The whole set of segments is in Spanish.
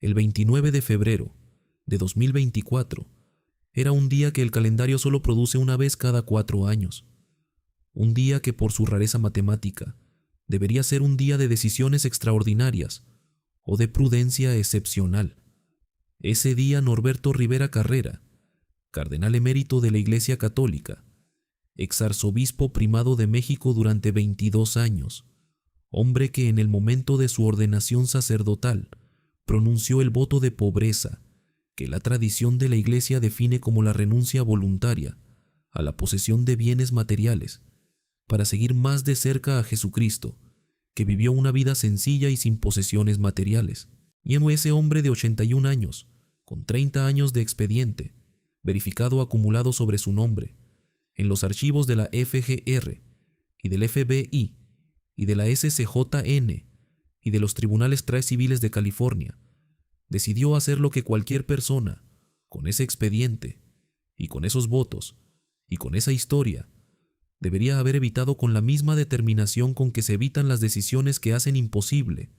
El 29 de febrero de 2024 era un día que el calendario solo produce una vez cada 4 años. Un día que por su rareza matemática debería ser un día de decisiones extraordinarias o de prudencia excepcional. Ese día Norberto Rivera Carrera, cardenal emérito de la Iglesia Católica, exarzobispo primado de México durante 22 años, hombre que en el momento de su ordenación sacerdotal pronunció el voto de pobreza, que la tradición de la Iglesia define como la renuncia voluntaria a la posesión de bienes materiales, para seguir más de cerca a Jesucristo, que vivió una vida sencilla y sin posesiones materiales. Y en ese hombre de 81 años, con 30 años de expediente, verificado acumulado sobre su nombre, en los archivos de la FGR y del FBI y de la SCJN y de los tribunales civiles de California, decidió hacer lo que cualquier persona, con ese expediente, y con esos votos, y con esa historia, debería haber evitado con la misma determinación con que se evitan las decisiones que hacen imposible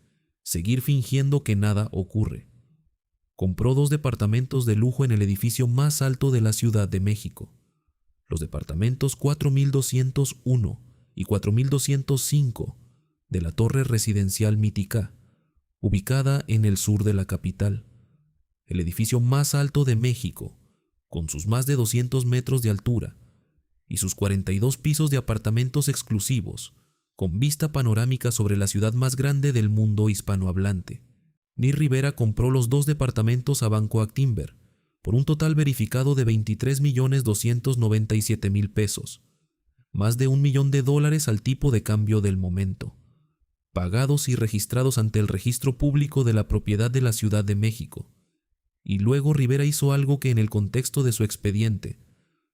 seguir fingiendo que nada ocurre. Compró 2 departamentos de lujo en el edificio más alto de la Ciudad de México, los departamentos 4201 y 4205 de la Torre Residencial Mítica, ubicada en el sur de la capital, el edificio más alto de México, con sus más de 200 metros de altura y sus 42 pisos de apartamentos exclusivos, con vista panorámica sobre la ciudad más grande del mundo hispanohablante. Ni Rivera compró los 2 departamentos a Banco Actinver por un total verificado de 23.297.000 pesos, más de $1 millón al tipo de cambio del momento, pagados y registrados ante el Registro Público de la Propiedad de la Ciudad de México. Y luego Rivera hizo algo que en el contexto de su expediente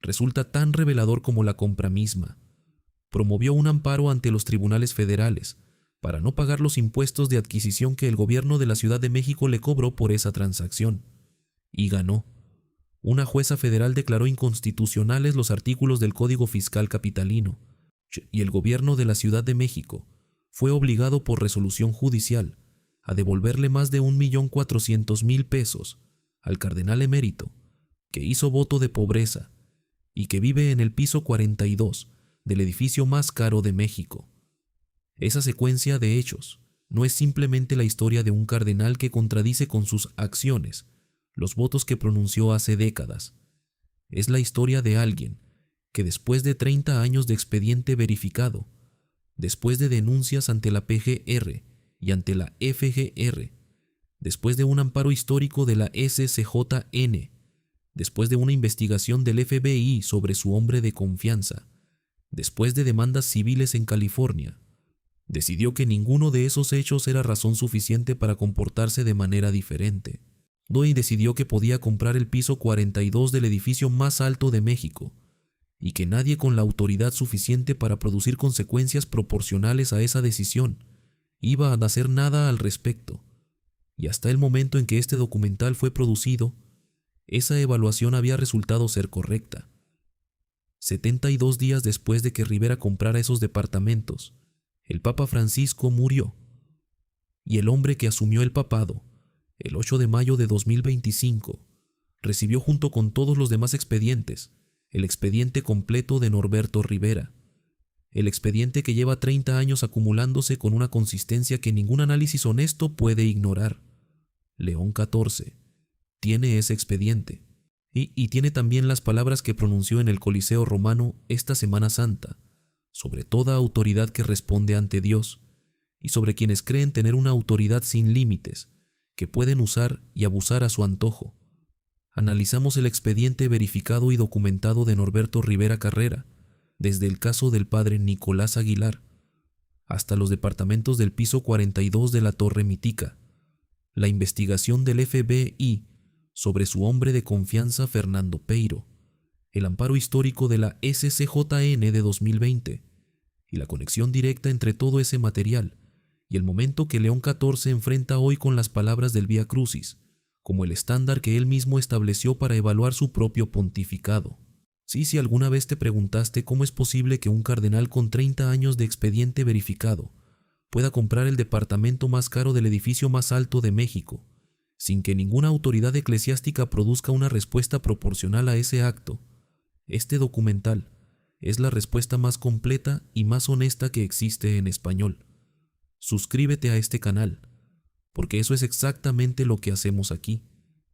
resulta tan revelador como la compra misma. Promovió un amparo ante los tribunales federales para no pagar los impuestos de adquisición que el gobierno de la Ciudad de México le cobró por esa transacción. Y ganó. Una jueza federal declaró inconstitucionales los artículos del Código Fiscal Capitalino, y el gobierno de la Ciudad de México fue obligado por resolución judicial a devolverle más de 1.400.000 pesos al cardenal emérito, que hizo voto de pobreza y que vive en el piso 42 del edificio más caro de México. Esa secuencia de hechos no es simplemente la historia de un cardenal que contradice con sus acciones los votos que pronunció hace décadas. Es la historia de alguien que después de 30 años de expediente verificado, después de denuncias ante la PGR y ante la FGR, después de un amparo histórico de la SCJN, después de una investigación del FBI sobre su hombre de confianza, después de demandas civiles en California, decidió que ninguno de esos hechos era razón suficiente para comportarse de manera diferente. Y decidió que podía comprar el piso 42 del edificio más alto de México, y que nadie con la autoridad suficiente para producir consecuencias proporcionales a esa decisión iba a hacer nada al respecto. Y hasta el momento en que este documental fue producido, esa evaluación había resultado ser correcta. 72 días después de que Rivera comprara esos departamentos, el Papa Francisco murió, y el hombre que asumió el papado, el 8 de mayo de 2025, recibió junto con todos los demás expedientes, el expediente completo de Norberto Rivera, el expediente que lleva 30 años acumulándose con una consistencia que ningún análisis honesto puede ignorar. León XIV tiene ese expediente, y tiene también las palabras que pronunció en el Coliseo Romano esta Semana Santa, sobre toda autoridad que responde ante Dios, y sobre quienes creen tener una autoridad sin límites, que pueden usar y abusar a su antojo. Analizamos el expediente verificado y documentado de Norberto Rivera Carrera, desde el caso del padre Nicolás Aguilar, hasta los departamentos del piso 42 de la Torre Mítica, la investigación del FBI sobre su hombre de confianza Fernando Peiro, el amparo histórico de la SCJN de 2020, y la conexión directa entre todo ese material y el momento que León XIV enfrenta hoy con las palabras del Vía Crucis, como el estándar que él mismo estableció para evaluar su propio pontificado. Si alguna vez te preguntaste cómo es posible que un cardenal con 30 años de expediente verificado pueda comprar el departamento más caro del edificio más alto de México sin que ninguna autoridad eclesiástica produzca una respuesta proporcional a ese acto. Este documental es la respuesta más completa y más honesta que existe en español. Suscríbete a este canal, porque eso es exactamente lo que hacemos aquí,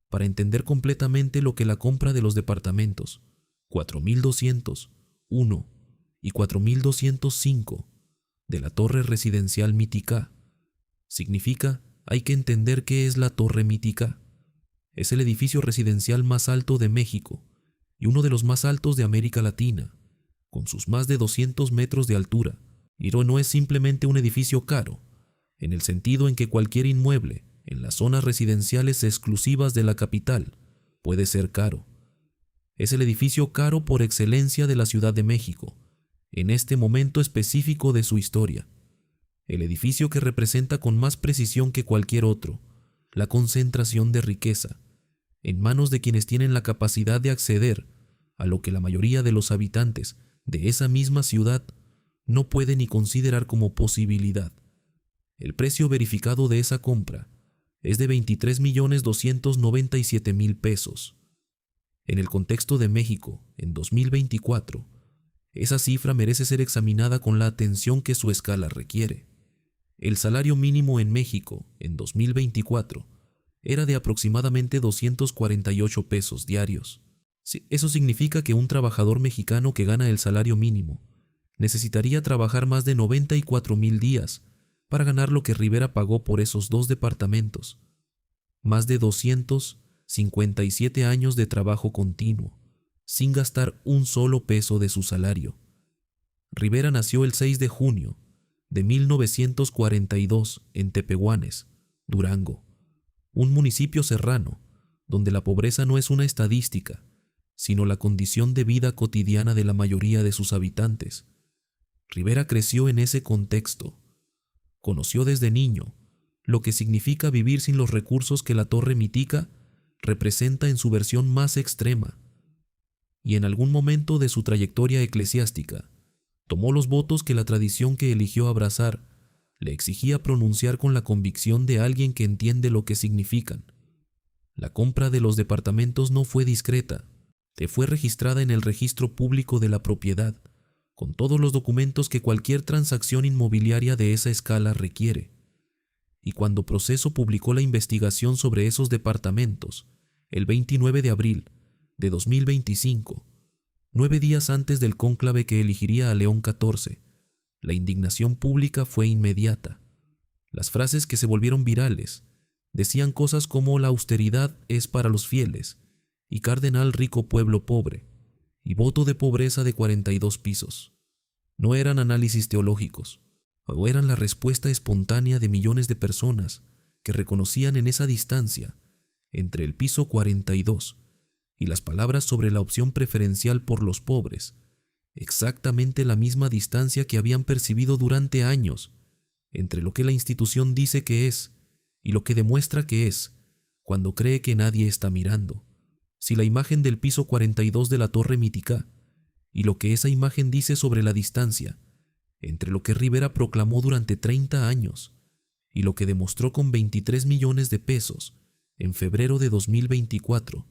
para entender completamente lo que la compra de los departamentos 4200, 1 y 4205 de la Torre Residencial Mítica significa. Hay que entender qué es la Torre Mítica. Es el edificio residencial más alto de México y uno de los más altos de América Latina, con sus más de 200 metros de altura. Y no es simplemente un edificio caro, en el sentido en que cualquier inmueble en las zonas residenciales exclusivas de la capital puede ser caro. Es el edificio caro por excelencia de la Ciudad de México, en este momento específico de su historia. El edificio que representa con más precisión que cualquier otro la concentración de riqueza en manos de quienes tienen la capacidad de acceder a lo que la mayoría de los habitantes de esa misma ciudad no puede ni considerar como posibilidad. El precio verificado de esa compra es de 23.297.000 pesos. En el contexto de México, en 2024, esa cifra merece ser examinada con la atención que su escala requiere. El salario mínimo en México, en 2024, era de aproximadamente 248 pesos diarios. Eso significa que un trabajador mexicano que gana el salario mínimo necesitaría trabajar más de 94,000 días para ganar lo que Rivera pagó por esos 2 departamentos. Más de 257 años de trabajo continuo, sin gastar un solo peso de su salario. Rivera nació el 6 de junio de 1942 en Tepehuanes, Durango, un municipio serrano donde la pobreza no es una estadística, sino la condición de vida cotidiana de la mayoría de sus habitantes. Rivera creció en ese contexto. Conoció desde niño lo que significa vivir sin los recursos que la Torre Mítica representa en su versión más extrema, y en algún momento de su trayectoria eclesiástica tomó los votos que la tradición que eligió abrazar le exigía pronunciar con la convicción de alguien que entiende lo que significan. La compra de los departamentos no fue discreta, fue registrada en el registro público de la propiedad, con todos los documentos que cualquier transacción inmobiliaria de esa escala requiere. Y cuando Proceso publicó la investigación sobre esos departamentos, el 29 de abril de 2025, 9 días antes del cónclave que elegiría a León XIV, la indignación pública fue inmediata. Las frases que se volvieron virales decían cosas como la austeridad es para los fieles, y cardenal rico pueblo pobre, y voto de pobreza de 42 pisos. No eran análisis teológicos, o eran la respuesta espontánea de millones de personas que reconocían en esa distancia, entre el piso 42 y las palabras sobre la opción preferencial por los pobres, exactamente la misma distancia que habían percibido durante años entre lo que la institución dice que es y lo que demuestra que es cuando cree que nadie está mirando. Si la imagen del piso 42 de la Torre Mítica y lo que esa imagen dice sobre la distancia entre lo que Rivera proclamó durante 30 años y lo que demostró con 23 millones de pesos en febrero de 2024,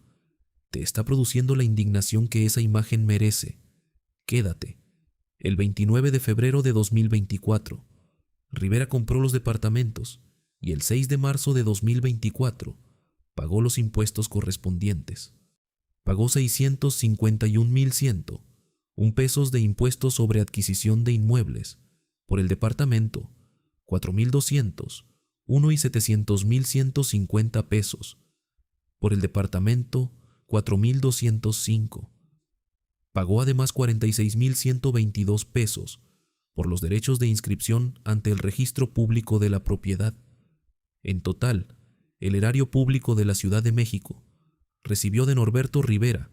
te está produciendo la indignación que esa imagen merece. Quédate. El 29 de febrero de 2024, Rivera compró los departamentos y el 6 de marzo de 2024 pagó los impuestos correspondientes. Pagó 651,101 pesos de impuestos sobre adquisición de inmuebles por el departamento, 4,200, 1 y 700,150 pesos por el departamento, 4,205. Pagó además 46,122 pesos por los derechos de inscripción ante el registro público de la propiedad. En total, el erario público de la Ciudad de México recibió de Norberto Rivera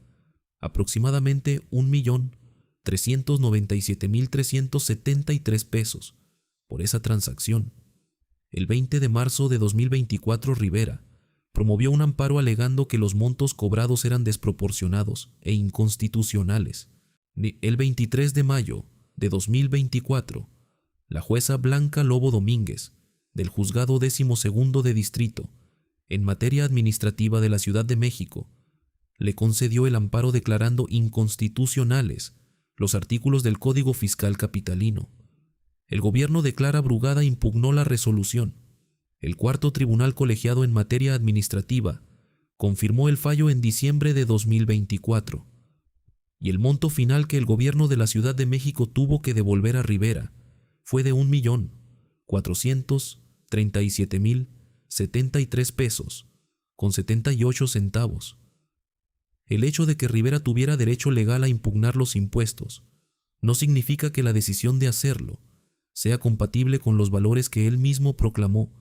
aproximadamente 1,397,373 pesos por esa transacción. El 20 de marzo de 2024 Rivera promovió un amparo alegando que los montos cobrados eran desproporcionados e inconstitucionales. El 23 de mayo de 2024, la jueza Blanca Lobo Domínguez, del Juzgado 12º de Distrito, en materia administrativa de la Ciudad de México, le concedió el amparo declarando inconstitucionales los artículos del Código Fiscal Capitalino. El gobierno de Clara Brugada impugnó la resolución. El cuarto tribunal colegiado en materia administrativa confirmó el fallo en diciembre de 2024. Y el monto final que el gobierno de la Ciudad de México tuvo que devolver a Rivera fue de 1,437,073 pesos con 78 centavos. El hecho de que Rivera tuviera derecho legal a impugnar los impuestos no significa que la decisión de hacerlo sea compatible con los valores que él mismo proclamó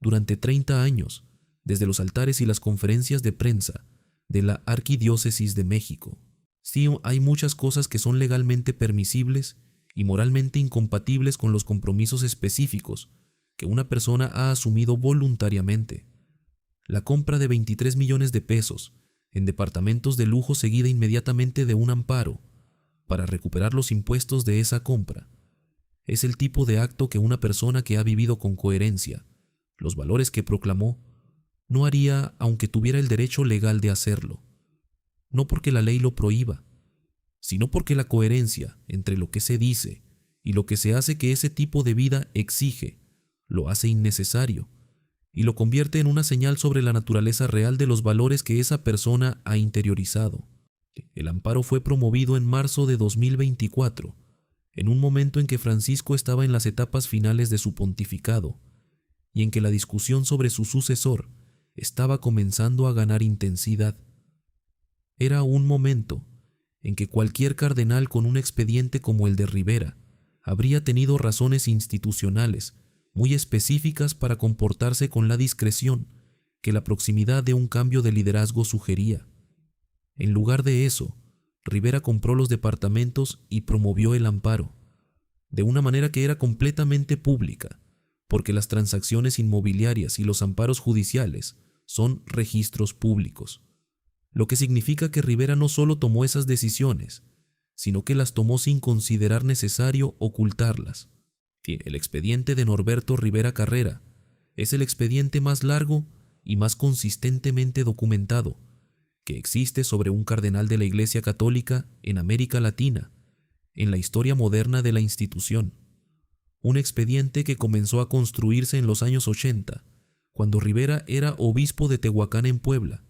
durante 30 años desde los altares y las conferencias de prensa de la Arquidiócesis de México. Sí, hay muchas cosas que son legalmente permisibles y moralmente incompatibles con los compromisos específicos que una persona ha asumido voluntariamente. La compra de 23 millones de pesos en departamentos de lujo seguida inmediatamente de un amparo para recuperar los impuestos de esa compra es el tipo de acto que una persona que ha vivido con coherencia los valores que proclamó no haría aunque tuviera el derecho legal de hacerlo. No porque la ley lo prohíba, sino porque la coherencia entre lo que se dice y lo que se hace que ese tipo de vida exige lo hace innecesario y lo convierte en una señal sobre la naturaleza real de los valores que esa persona ha interiorizado. El amparo fue promovido en marzo de 2024, en un momento en que Francisco estaba en las etapas finales de su pontificado y en que la discusión sobre su sucesor estaba comenzando a ganar intensidad. Era un momento en que cualquier cardenal con un expediente como el de Rivera habría tenido razones institucionales muy específicas para comportarse con la discreción que la proximidad de un cambio de liderazgo sugería. En lugar de eso, Rivera compró los departamentos y promovió el amparo, de una manera que era completamente pública, porque las transacciones inmobiliarias y los amparos judiciales son registros públicos, lo que significa que Rivera no solo tomó esas decisiones, sino que las tomó sin considerar necesario ocultarlas. El expediente de Norberto Rivera Carrera es el expediente más largo y más consistentemente documentado que existe sobre un cardenal de la Iglesia Católica en América Latina, en la historia moderna de la institución. Un expediente que comenzó a construirse en los años 80, cuando Rivera era obispo de Tehuacán en Puebla,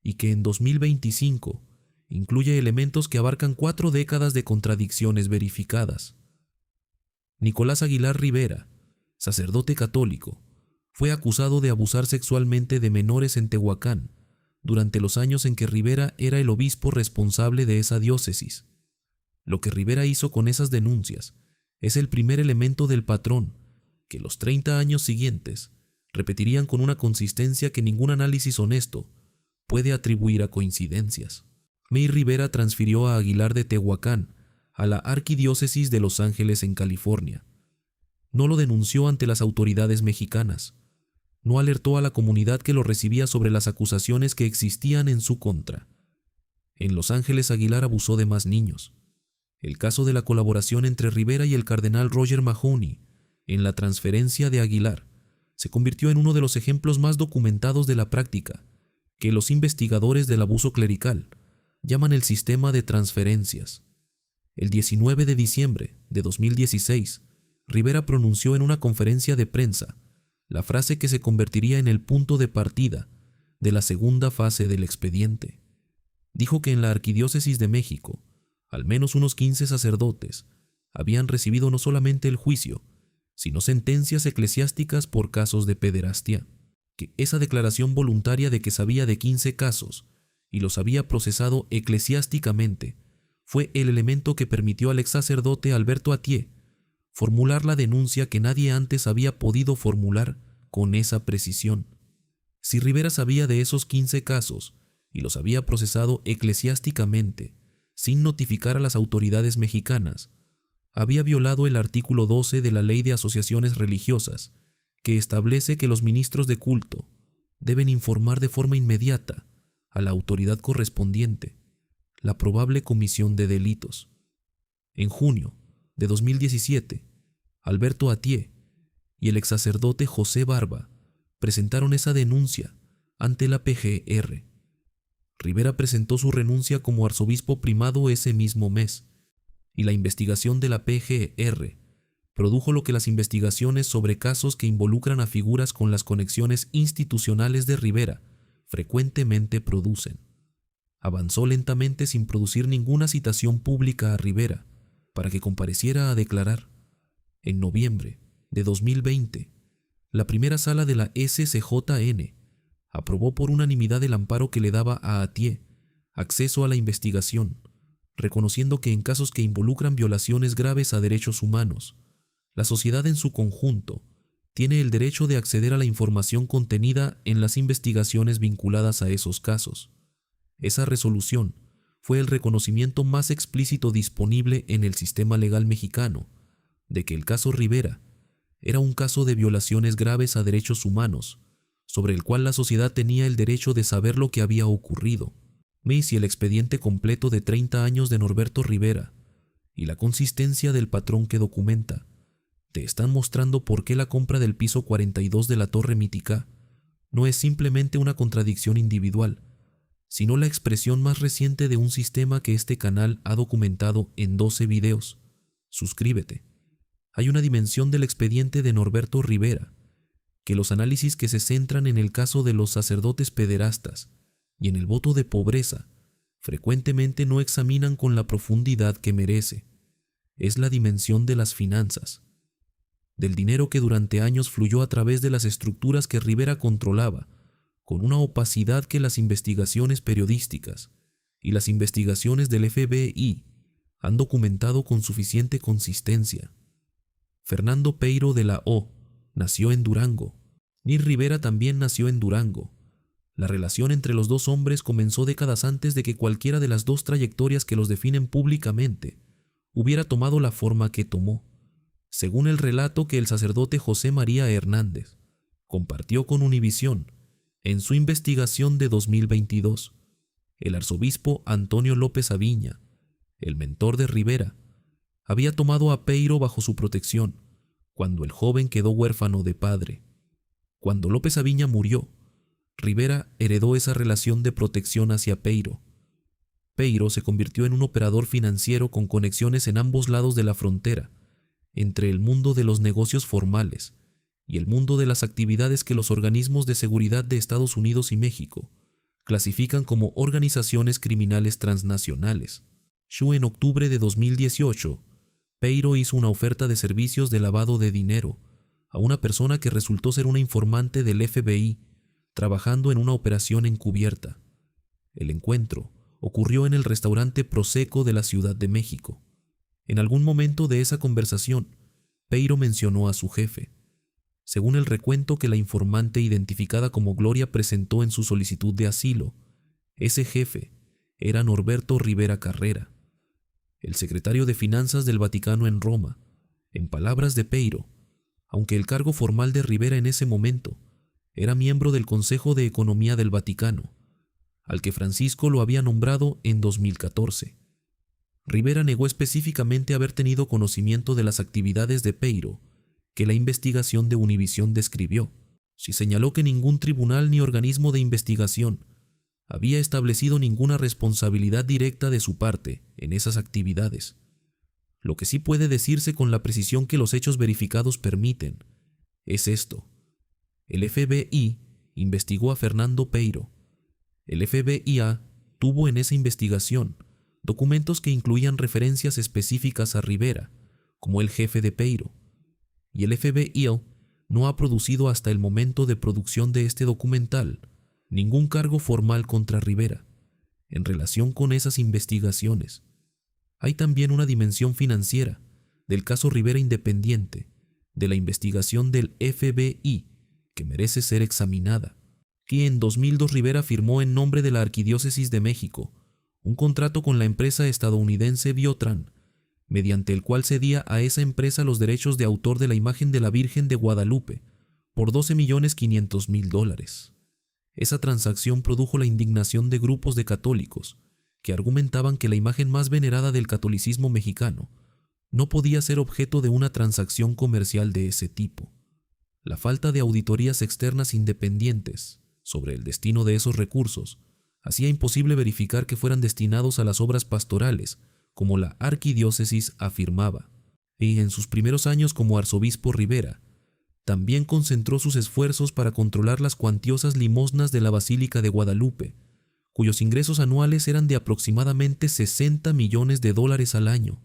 y que en 2025 incluye elementos que abarcan 4 décadas de contradicciones verificadas. Nicolás Aguilar Rivera, sacerdote católico, fue acusado de abusar sexualmente de menores en Tehuacán durante los años en que Rivera era el obispo responsable de esa diócesis. Lo que Rivera hizo con esas denuncias es el primer elemento del patrón que los 30 años siguientes repetirían con una consistencia que ningún análisis honesto puede atribuir a coincidencias. May Rivera transfirió a Aguilar de Tehuacán a la Arquidiócesis de Los Ángeles en California. No lo denunció ante las autoridades mexicanas. No alertó a la comunidad que lo recibía sobre las acusaciones que existían en su contra. En Los Ángeles, Aguilar abusó de más niños. El caso de la colaboración entre Rivera y el cardenal Roger Mahony en la transferencia de Aguilar se convirtió en uno de los ejemplos más documentados de la práctica que los investigadores del abuso clerical llaman el sistema de transferencias. El 19 de diciembre de 2016, Rivera pronunció en una conferencia de prensa la frase que se convertiría en el punto de partida de la segunda fase del expediente. Dijo que en la Arquidiócesis de México, al menos unos 15 sacerdotes habían recibido no solamente el juicio, sino sentencias eclesiásticas por casos de pederastia. Que esa declaración voluntaria de que sabía de 15 casos y los había procesado eclesiásticamente fue el elemento que permitió al ex sacerdote Alberto Atié formular la denuncia que nadie antes había podido formular con esa precisión. Si Rivera sabía de esos 15 casos y los había procesado eclesiásticamente sin notificar a las autoridades mexicanas, había violado el artículo 12 de la Ley de Asociaciones Religiosas, que establece que los ministros de culto deben informar de forma inmediata a la autoridad correspondiente la probable comisión de delitos. En junio de 2017, Alberto Atié y el ex sacerdote José Barba presentaron esa denuncia ante la PGR. Rivera presentó su renuncia como arzobispo primado ese mismo mes, y la investigación de la PGR produjo lo que las investigaciones sobre casos que involucran a figuras con las conexiones institucionales de Rivera frecuentemente producen. Avanzó lentamente sin producir ninguna citación pública a Rivera para que compareciera a declarar. En noviembre de 2020, la primera sala de la SCJN aprobó por unanimidad el amparo que le daba a Atié acceso a la investigación, reconociendo que en casos que involucran violaciones graves a derechos humanos, la sociedad en su conjunto tiene el derecho de acceder a la información contenida en las investigaciones vinculadas a esos casos. Esa resolución fue el reconocimiento más explícito disponible en el sistema legal mexicano de que el caso Rivera era un caso de violaciones graves a derechos humanos, sobre el cual la sociedad tenía el derecho de saber lo que había ocurrido. Y el expediente completo de 30 años de Norberto Rivera y la consistencia del patrón que documenta te están mostrando por qué la compra del piso 42 de la Torre Mítica no es simplemente una contradicción individual, sino la expresión más reciente de un sistema que este canal ha documentado en 12 videos. Suscríbete. Hay una dimensión del expediente de Norberto Rivera, que los análisis que se centran en el caso de los sacerdotes pederastas y en el voto de pobreza frecuentemente no examinan con la profundidad que merece. Es la dimensión de las finanzas, del dinero que durante años fluyó a través de las estructuras que Rivera controlaba, con una opacidad que las investigaciones periodísticas y las investigaciones del FBI han documentado con suficiente consistencia. Fernando Peiro de la O nació en Durango. Nir Rivera también nació en Durango. La relación entre los dos hombres comenzó décadas antes de que cualquiera de las dos trayectorias que los definen públicamente hubiera tomado la forma que tomó, según el relato que el sacerdote José María Hernández compartió con Univisión en su investigación de 2022. El arzobispo Antonio López Aviña, el mentor de Rivera, había tomado a Peiro bajo su protección cuando el joven quedó huérfano de padre. Cuando López Aviña murió, Rivera heredó esa relación de protección hacia Peiro. Peiro se convirtió en un operador financiero con conexiones en ambos lados de la frontera, entre el mundo de los negocios formales y el mundo de las actividades que los organismos de seguridad de Estados Unidos y México clasifican como organizaciones criminales transnacionales. En octubre de 2018, Peiro hizo una oferta de servicios de lavado de dinero a una persona que resultó ser una informante del FBI trabajando en una operación encubierta. El encuentro ocurrió en el restaurante Prosecco de la Ciudad de México. En algún momento de esa conversación, Peiro mencionó a su jefe. Según el recuento que la informante identificada como Gloria presentó en su solicitud de asilo, ese jefe era Norberto Rivera Carrera, el secretario de Finanzas del Vaticano en Roma. En palabras de Peiro, aunque el cargo formal de Rivera en ese momento era miembro del Consejo de Economía del Vaticano, al que Francisco lo había nombrado en 2014. Rivera negó específicamente haber tenido conocimiento de las actividades de Peiro que la investigación de Univisión describió. Sí señaló que ningún tribunal ni organismo de investigación había establecido ninguna responsabilidad directa de su parte en esas actividades. Lo que sí puede decirse con la precisión que los hechos verificados permiten es esto. El FBI investigó a Fernando Peiro. El FBI tuvo en esa investigación documentos que incluían referencias específicas a Rivera como el jefe de Peiro, y el FBI no ha producido hasta el momento de producción de este documental ningún cargo formal contra Rivera en relación con esas investigaciones. Hay también una dimensión financiera del caso Rivera independiente de la investigación del FBI que merece ser examinada. Que en 2002 Rivera firmó en nombre de la Arquidiócesis de México un contrato con la empresa estadounidense Biotran, mediante el cual cedía a esa empresa los derechos de autor de la imagen de la Virgen de Guadalupe por $12.500.000. Esa transacción produjo la indignación de grupos de católicos que argumentaban que la imagen más venerada del catolicismo mexicano no podía ser objeto de una transacción comercial de ese tipo. La falta de auditorías externas independientes sobre el destino de esos recursos hacía imposible verificar que fueran destinados a las obras pastorales, como la arquidiócesis afirmaba. Y en sus primeros años como arzobispo Rivera, también concentró sus esfuerzos para controlar las cuantiosas limosnas de la Basílica de Guadalupe, cuyos ingresos anuales eran de aproximadamente 60 millones de dólares al año.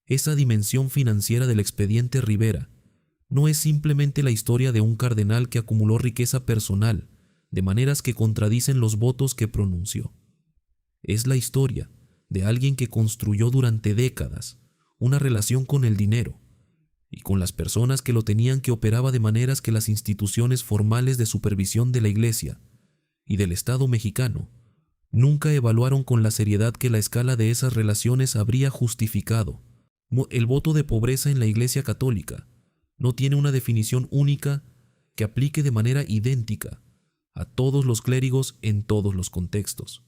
Esa dimensión financiera del expediente Rivera no es simplemente la historia de un cardenal que acumuló riqueza personal de maneras que contradicen los votos que pronunció. Es la historia de alguien que construyó durante décadas una relación con el dinero y con las personas que lo tenían, que operaba de maneras que las instituciones formales de supervisión de la Iglesia y del Estado mexicano nunca evaluaron con la seriedad que la escala de esas relaciones habría justificado. El voto de pobreza en la Iglesia Católica no tiene una definición única que aplique de manera idéntica a todos los clérigos en todos los contextos.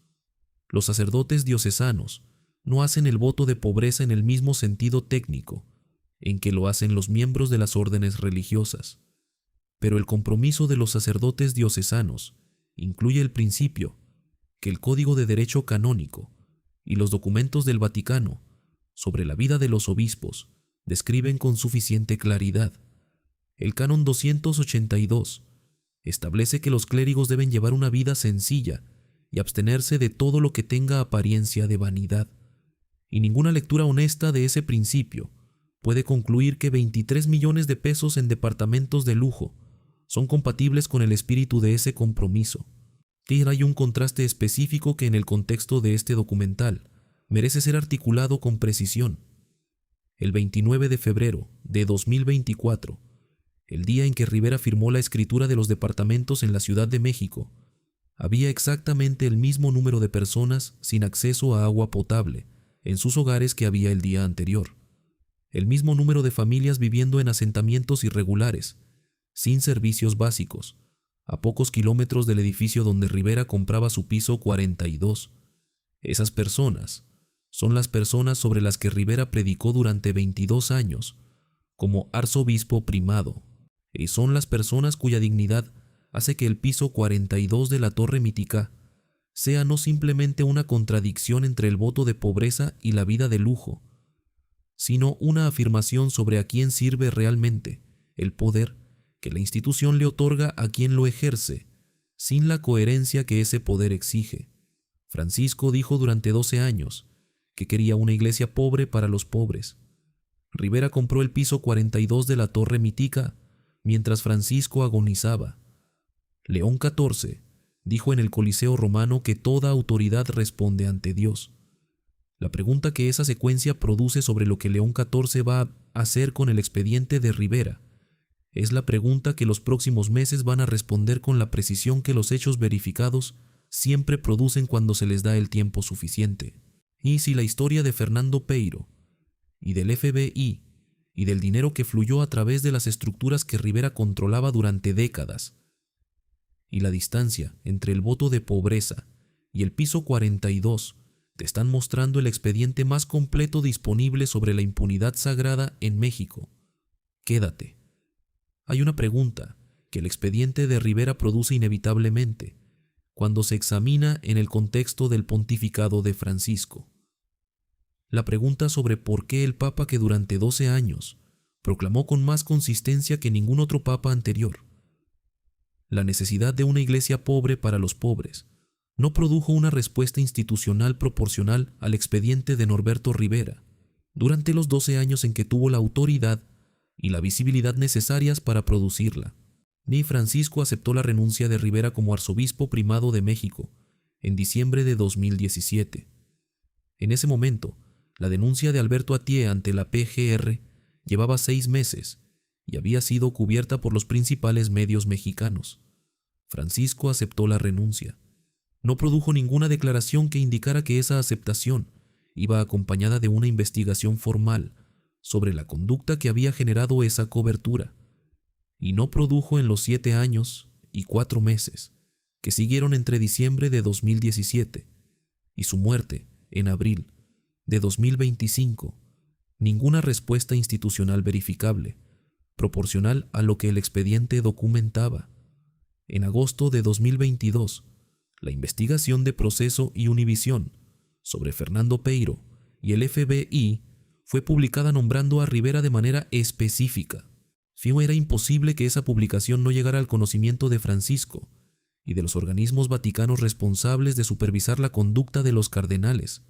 Los sacerdotes diocesanos no hacen el voto de pobreza en el mismo sentido técnico en que lo hacen los miembros de las órdenes religiosas, pero el compromiso de los sacerdotes diocesanos incluye el principio que el Código de Derecho Canónico y los documentos del Vaticano sobre la vida de los obispos describen con suficiente claridad. El Canon 282 establece que los clérigos deben llevar una vida sencilla y abstenerse de todo lo que tenga apariencia de vanidad. Y ninguna lectura honesta de ese principio puede concluir que 23 millones de pesos en departamentos de lujo son compatibles con el espíritu de ese compromiso. Y hay un contraste específico que en el contexto de este documental merece ser articulado con precisión. El 29 de febrero de 2024, el día en que Rivera firmó la escritura de los departamentos en la Ciudad de México, había exactamente el mismo número de personas sin acceso a agua potable en sus hogares que había el día anterior. El mismo número de familias viviendo en asentamientos irregulares, sin servicios básicos, a pocos kilómetros del edificio donde Rivera compraba su piso 42. Esas personas son las personas sobre las que Rivera predicó durante 22 años como arzobispo primado, y son las personas cuya dignidad hace que el piso 42 de la Torre Mítica sea no simplemente una contradicción entre el voto de pobreza y la vida de lujo, sino una afirmación sobre a quién sirve realmente el poder que la institución le otorga a quien lo ejerce, sin la coherencia que ese poder exige. Francisco dijo durante 12 años que quería una iglesia pobre para los pobres. Rivera compró el piso 42 de la Torre Mítica mientras Francisco agonizaba. León XIV dijo en el Coliseo romano que toda autoridad responde ante Dios. La pregunta que esa secuencia produce sobre lo que León XIV va a hacer con el expediente de Rivera es la pregunta que los próximos meses van a responder con la precisión que los hechos verificados siempre producen cuando se les da el tiempo suficiente. Y si la historia de Fernando Peiro y del FBI y del dinero que fluyó a través de las estructuras que Rivera controlaba durante décadas, y la distancia entre el voto de pobreza y el piso 42 te están mostrando el expediente más completo disponible sobre la impunidad sagrada en México, quédate. Hay una pregunta que el expediente de Rivera produce inevitablemente cuando se examina en el contexto del pontificado de Francisco. La pregunta sobre por qué el Papa, que durante 12 años proclamó con más consistencia que ningún otro Papa anterior la necesidad de una iglesia pobre para los pobres, no produjo una respuesta institucional proporcional al expediente de Norberto Rivera durante los 12 años en que tuvo la autoridad y la visibilidad necesarias para producirla. Ni Francisco aceptó la renuncia de Rivera como arzobispo primado de México en diciembre de 2017. En ese momento, la denuncia de Alberto Atié ante la PGR llevaba 6 meses y había sido cubierta por los principales medios mexicanos. Francisco aceptó la renuncia. No produjo ninguna declaración que indicara que esa aceptación iba acompañada de una investigación formal sobre la conducta que había generado esa cobertura, y no produjo en los 7 años y 4 meses que siguieron entre diciembre de 2017 y su muerte en abril de 2025 ninguna respuesta institucional verificable, proporcional a lo que el expediente documentaba. En agosto de 2022, la investigación de Proceso y Univisión sobre Fernando Peiro y el FBI fue publicada nombrando a Rivera de manera específica. Era imposible que esa publicación no llegara al conocimiento de Francisco y de los organismos vaticanos responsables de supervisar la conducta de los cardenales,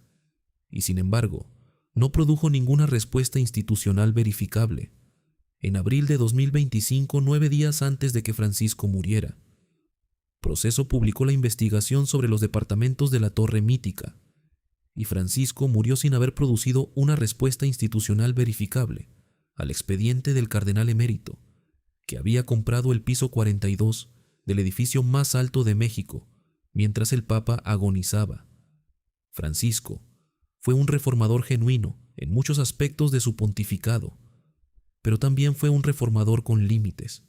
y sin embargo, no produjo ninguna respuesta institucional verificable. En abril de 2025, 9 días antes de que Francisco muriera, Proceso publicó la investigación sobre los departamentos de la Torre Mítica, y Francisco murió sin haber producido una respuesta institucional verificable al expediente del cardenal emérito, que había comprado el piso 42 del edificio más alto de México mientras el Papa agonizaba. Francisco fue un reformador genuino en muchos aspectos de su pontificado, pero también fue un reformador con límites,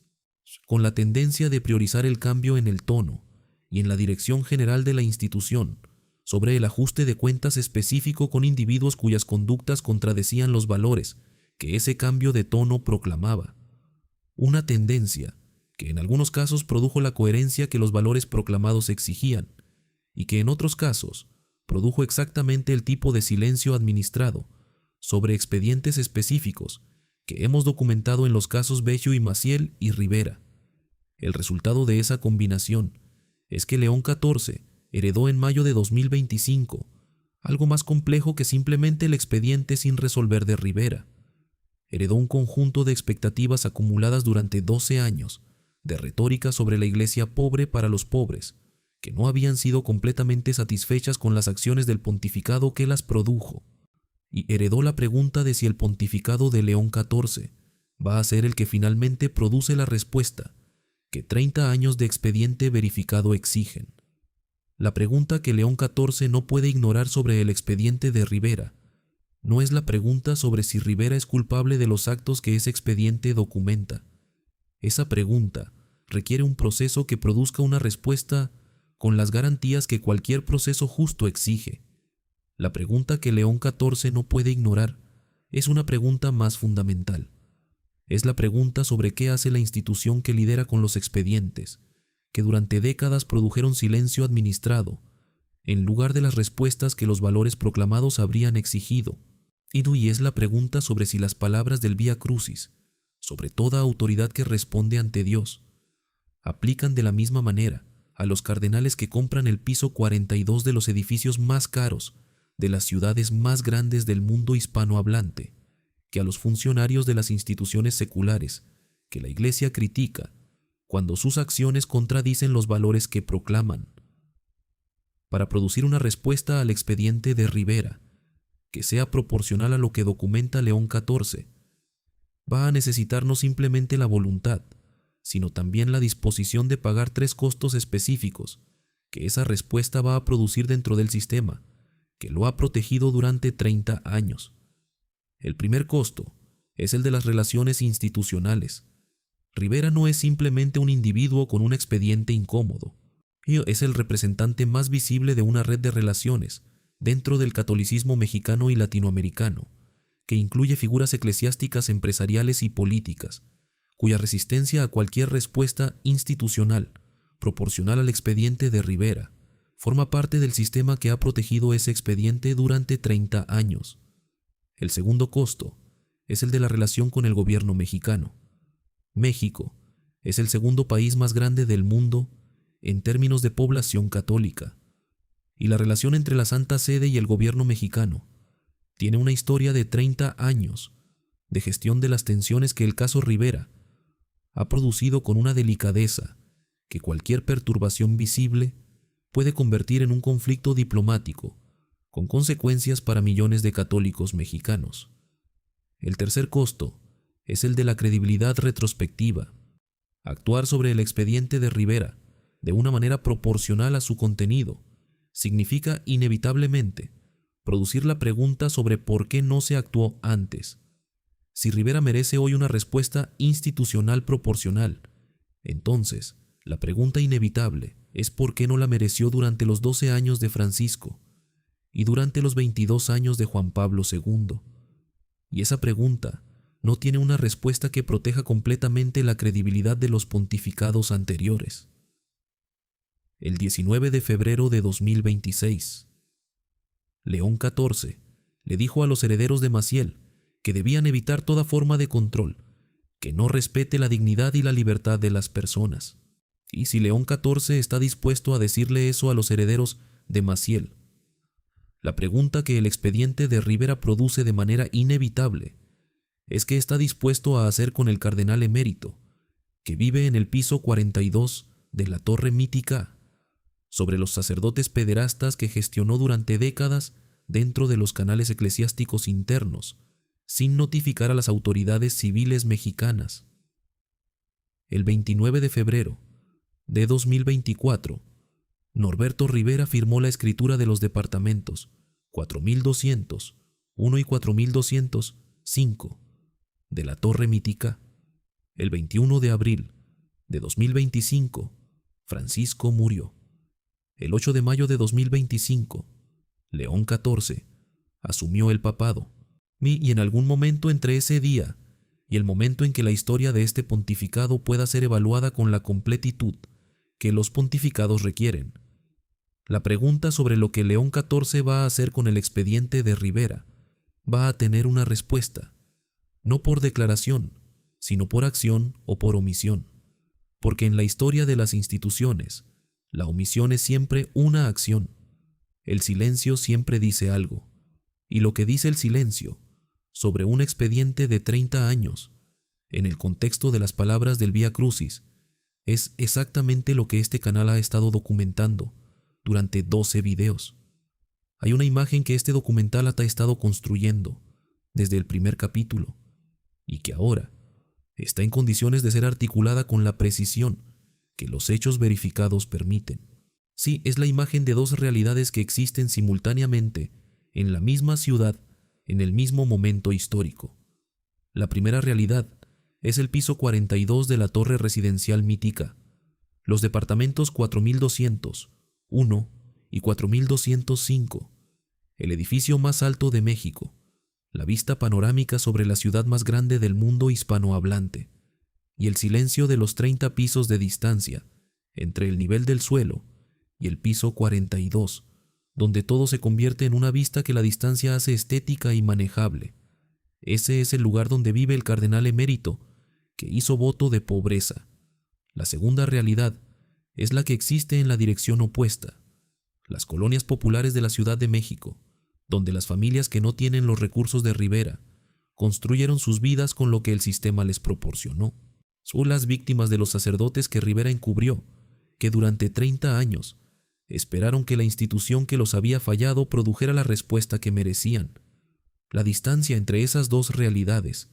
con la tendencia de priorizar el cambio en el tono y en la dirección general de la institución sobre el ajuste de cuentas específico con individuos cuyas conductas contradecían los valores que ese cambio de tono proclamaba. Una tendencia que en algunos casos produjo la coherencia que los valores proclamados exigían y que en otros casos produjo exactamente el tipo de silencio administrado sobre expedientes específicos que hemos documentado en los casos Bello y Maciel y Rivera. El resultado de esa combinación es que León XIV heredó en mayo de 2025 algo más complejo que simplemente el expediente sin resolver de Rivera. Heredó un conjunto de expectativas acumuladas durante 12 años de retórica sobre la Iglesia pobre para los pobres, que no habían sido completamente satisfechas con las acciones del pontificado que las produjo, y heredó la pregunta de si el pontificado de León XIV va a ser el que finalmente produce la respuesta que 30 años de expediente verificado exigen. La pregunta que León XIV no puede ignorar sobre el expediente de Rivera no es la pregunta sobre si Rivera es culpable de los actos que ese expediente documenta. Esa pregunta requiere un proceso que produzca una respuesta con las garantías que cualquier proceso justo exige. La pregunta que León XIV no puede ignorar es una pregunta más fundamental. Es la pregunta sobre qué hace la institución que lidera con los expedientes, que durante décadas produjeron silencio administrado, en lugar de las respuestas que los valores proclamados habrían exigido. Y es la pregunta sobre si las palabras del Vía Crucis, sobre toda autoridad que responde ante Dios, aplican de la misma manera a los cardenales que compran el piso 42 de los edificios más caros de las ciudades más grandes del mundo hispanohablante, que a los funcionarios de las instituciones seculares que la Iglesia critica cuando sus acciones contradicen los valores que proclaman. Para producir una respuesta al expediente de Rivera, que sea proporcional a lo que documenta León XIV, va a necesitar no simplemente la voluntad, sino también la disposición de pagar 3 costos específicos que esa respuesta va a producir dentro del sistema, que lo ha protegido durante 30 años. El primer costo es el de las relaciones institucionales. Rivera no es simplemente un individuo con un expediente incómodo. Es el representante más visible de una red de relaciones dentro del catolicismo mexicano y latinoamericano, que incluye figuras eclesiásticas, empresariales y políticas, cuya resistencia a cualquier respuesta institucional proporcional al expediente de Rivera forma parte del sistema que ha protegido ese expediente durante 30 años. El segundo costo es el de la relación con el gobierno mexicano. México es el segundo país más grande del mundo en términos de población católica, y la relación entre la Santa Sede y el gobierno mexicano tiene una historia de 30 años de gestión de las tensiones que el caso Rivera ha producido con una delicadeza que cualquier perturbación visible puede convertir en un conflicto diplomático con consecuencias para millones de católicos mexicanos. El tercer costo es el de la credibilidad retrospectiva. Actuar sobre el expediente de Rivera de una manera proporcional a su contenido significa inevitablemente producir la pregunta sobre por qué no se actuó antes. Si Rivera merece hoy una respuesta institucional proporcional, entonces la pregunta inevitable es por qué no la mereció durante los 12 años de Francisco y durante los 22 años de Juan Pablo II. Y esa pregunta no tiene una respuesta que proteja completamente la credibilidad de los pontificados anteriores. el 19 de febrero de 2026. León XIV le dijo a los herederos de Maciel que debían evitar toda forma de control que no respete la dignidad y la libertad de las personas. Y si León XIV está dispuesto a decirle eso a los herederos de Maciel, la pregunta que el expediente de Rivera produce de manera inevitable es qué está dispuesto a hacer con el cardenal emérito, que vive en el piso 42 de la Torre Mítica, sobre los sacerdotes pederastas que gestionó durante décadas dentro de los canales eclesiásticos internos, sin notificar a las autoridades civiles mexicanas. El 29 de febrero de 2024, Norberto Rivera firmó la escritura de los departamentos 4201 y 4205 de la Torre Mítica. El 21 de abril de 2025, Francisco murió. El 8 de mayo de 2025, León XIV asumió el papado. Y en algún momento entre ese día y el momento en que la historia de este pontificado pueda ser evaluada con la completitud que los pontificados requieren, la pregunta sobre lo que León XIV va a hacer con el expediente de Rivera va a tener una respuesta, no por declaración, sino por acción o por omisión, porque en la historia de las instituciones, la omisión es siempre una acción, el silencio siempre dice algo, y lo que dice el silencio sobre un expediente de 30 años, en el contexto de las palabras del Vía Crucis, es exactamente lo que este canal ha estado documentando durante 12 videos. Hay una imagen que este documental ha estado construyendo desde el primer capítulo y que ahora está en condiciones de ser articulada con la precisión que los hechos verificados permiten. Sí, es la imagen de dos realidades que existen simultáneamente en la misma ciudad en el mismo momento histórico. La primera realidad es el piso 42 de la Torre Residencial Mítica, los departamentos 4201 y 4205, el edificio más alto de México, la vista panorámica sobre la ciudad más grande del mundo hispanohablante, y el silencio de los 30 pisos de distancia entre el nivel del suelo y el piso 42, donde todo se convierte en una vista que la distancia hace estética y manejable. Ese es el lugar donde vive el cardenal emérito, que hizo voto de pobreza. La segunda realidad es la que existe en la dirección opuesta, las colonias populares de la Ciudad de México, donde las familias que no tienen los recursos de Rivera construyeron sus vidas con lo que el sistema les proporcionó. Son las víctimas de los sacerdotes que Rivera encubrió, que durante 30 años esperaron que la institución que los había fallado produjera la respuesta que merecían. La distancia entre esas dos realidades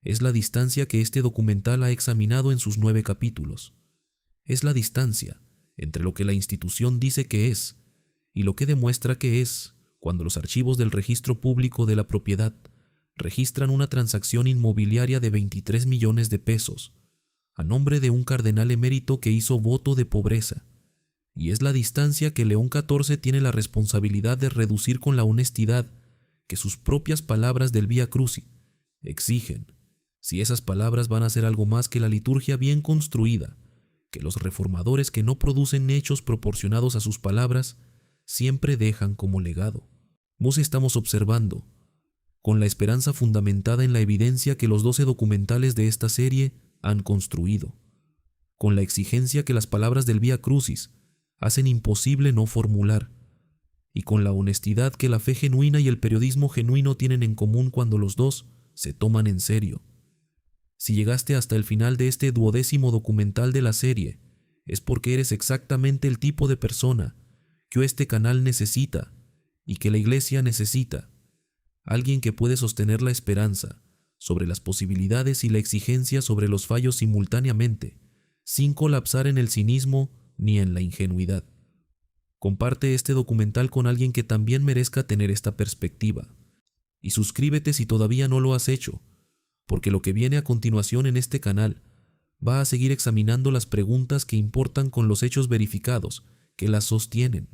es la distancia que este documental ha examinado en sus 9 capítulos. Es la distancia entre lo que la institución dice que es y lo que demuestra que es cuando los archivos del Registro Público de la Propiedad registran una transacción inmobiliaria de 23 millones de pesos a nombre de un cardenal emérito que hizo voto de pobreza. Y es la distancia que León XIV tiene la responsabilidad de reducir con la honestidad que sus propias palabras del Vía Crucis exigen, si esas palabras van a ser algo más que la liturgia bien construida, que los reformadores que no producen hechos proporcionados a sus palabras siempre dejan como legado. Nos estamos observando, con la esperanza fundamentada en la evidencia que los 12 documentales de esta serie han construido, con la exigencia que las palabras del Vía Crucis hacen imposible no formular, y con la honestidad que la fe genuina y el periodismo genuino tienen en común cuando los dos se toman en serio. Si llegaste hasta el final de este 12º documental de la serie, es porque eres exactamente el tipo de persona que este canal necesita y que la Iglesia necesita. Alguien que puede sostener la esperanza sobre las posibilidades y la exigencia sobre los fallos simultáneamente, sin colapsar en el cinismo ni en la ingenuidad. Comparte este documental con alguien que también merezca tener esta perspectiva. Y suscríbete si todavía no lo has hecho, porque lo que viene a continuación en este canal va a seguir examinando las preguntas que importan con los hechos verificados que las sostienen.